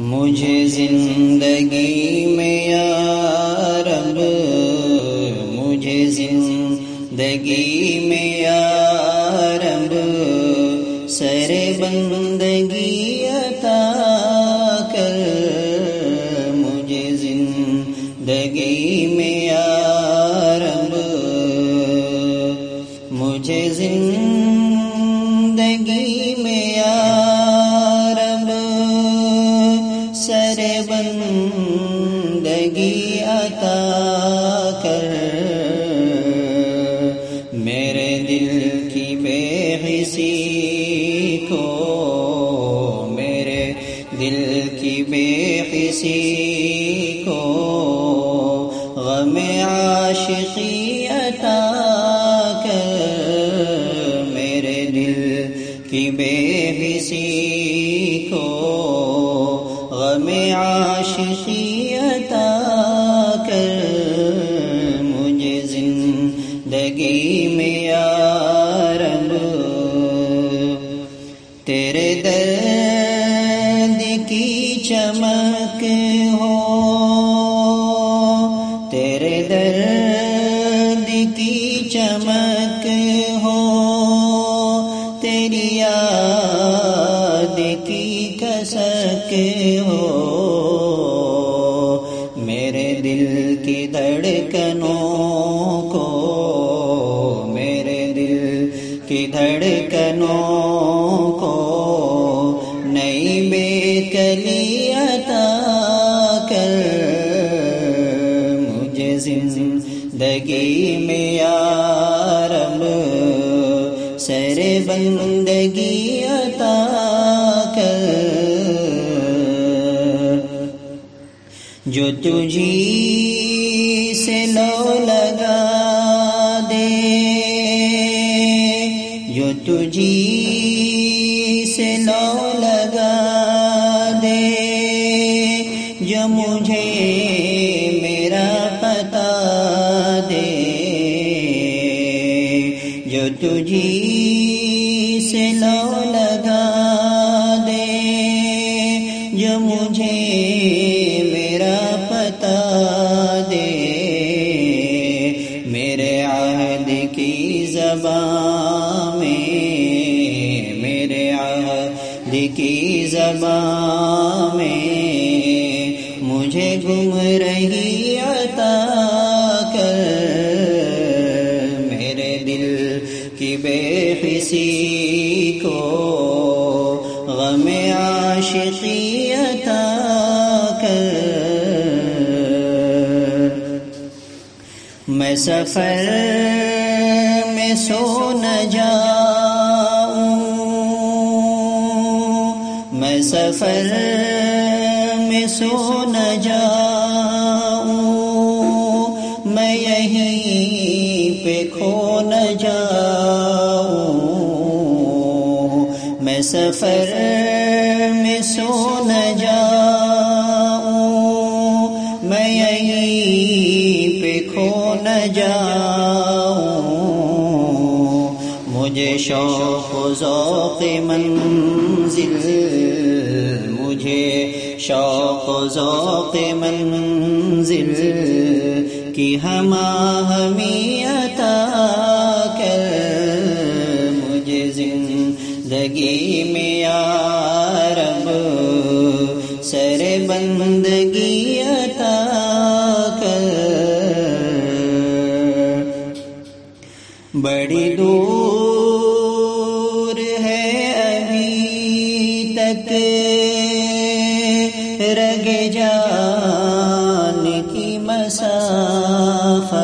مجھے زندگی میں یا رب، مجھے زندگی میں یا رب سر بندگی عطا کر، مجھے زندگی میں یا رب، مجھے زندگی میں یا رب سر بندگی عطا کر، میرے دل کی بے حسی کو، میرے دل کی بے حسی کو غم عاشقی عطا کر، میرے دل کی بے حسی کو غم عاشقی عطا کر، مجھے زندگی میں یا رب، تیرے درد کی چمک ہو، تیرے درد کی چمک ہو، تیری یاد کی کسک ہو، میرے دل کی دھڑکنوں کو، میرے دل کی دھڑکنوں کو نئی بے کلی عطا کر، مجھے زندگی میں یا رب سر بندگی عطا کر، جو تجھی سے لو لگا دے، جو تجھی سے لو لگا دے، جو مجھے میرا پتہ دے، جو تجھی سے لو لگا دے، جو مجھے میرا پتہ دے، میرے عہد کی زبان میں، میرے عہد کی زبان میں مجھے گمراہی عطا کر، میرے دل کی بے حسی کو غم عاشقی عطا کر، میں سفر میں سو نہ جاؤں، میں سفر میں سو نہ جاؤں، میں یہیں پہ کھو نہ جاؤں، میں سفر میں سو نہ جاؤں، میں یہیں پہ کھو نہ جاؤں، مجھے شوق و ذوق منزل، مجھے شوق و ذوق منزل کی ہماہنگی عطا کر، مجھے زندگی میں یا رب سر بندگی عطا کر، بڑی دور ہے ابھی تک رگ جان کی مسافت،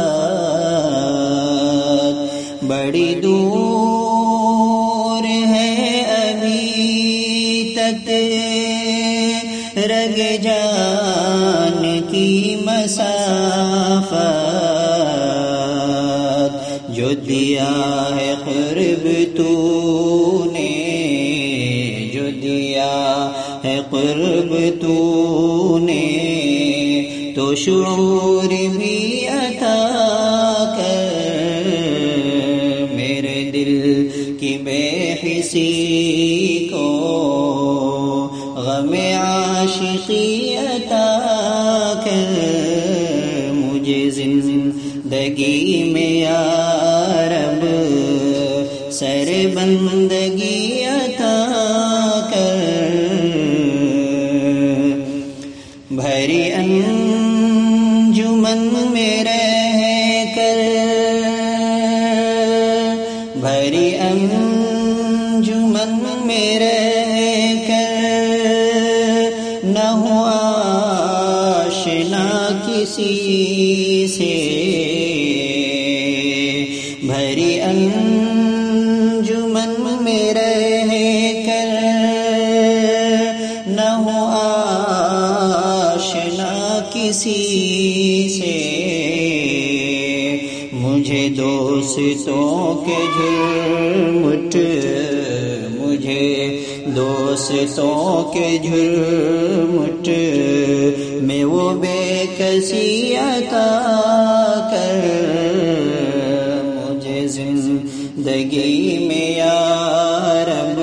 بڑی دور ہے ابھی تک رگ جان کی مسافت، جو دیا ہے قرب تو نے، جو دیا ہے قرب تو نے، تو شعور بھی عطا کر، میرے دل کی بے حسی کو غم عاشقی عطا کر، مجھے زندگی میں یا رب سر بندگی عطا کر، بھری انجمن میں رہ کر، بھری انجمن میں رہ کر نہ ہوا آشنا کسی سے، بھری انجمن میں رہ کر نہ ہوا آشنا کسی سے، مجھے دوستوں کے جھرمٹ، مجھے دوستوں کے جھرمٹ میں وہ بے کسی عطا کر، مجھے زندگی میں یا رب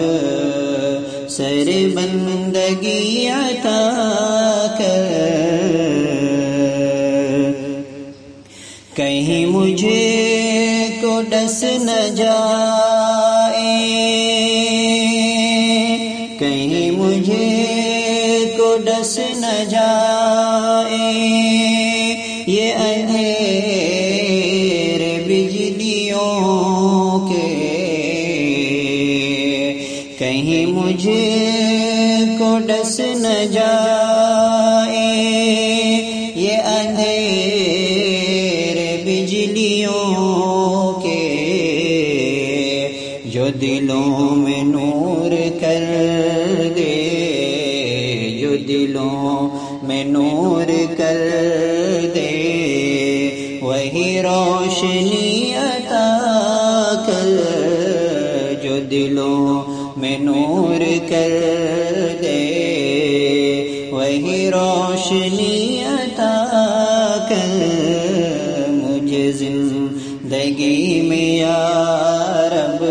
سر بندگی عطا کر، کہیں مجھے کو ڈس نہ جائے، کہیں مجھے کو ڈس نہ جائے یہ اندھیرے بجلیوں کے، کہیں مجھے کو ڈس نہ جائے یہ اندھیرے بجلیوں کے، جو دلوں میں نور کر دے، جو دلوں میں نور کر دے وہی روشنی عطا کر، جو دلوں میں نور کر دے وہی روشنی عطا کر، مجھے زندگی میں یا رب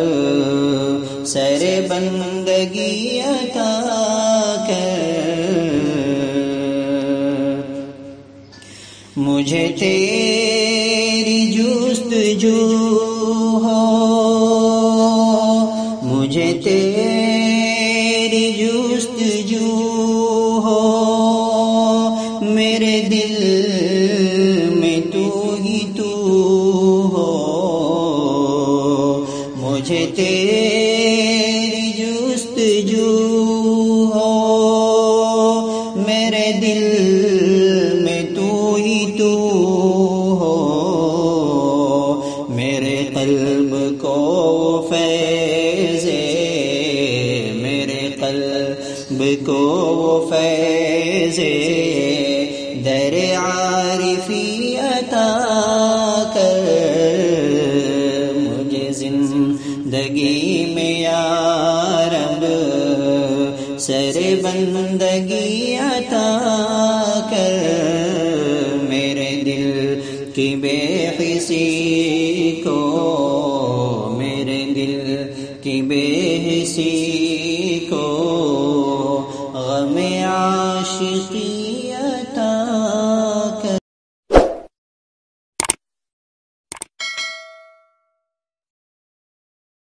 سر بندگی عطا کر، مجھے تیری جستجو ہو، مجھے تیری جستجو ہو، میرے دل میں تو ہی تو ہو، مجھے تیری جستجو ہو، میرے دل میں تو ہی تو ہو، میرے قلب کو فیض، میرے قلب کو فیض در عارفی عطا کر، مجھے زندگی میں یا رب سر بندگی عطا کر، میرے دل کی بے حسی کو، میرے دل کی بے حسی کو غم عاشقی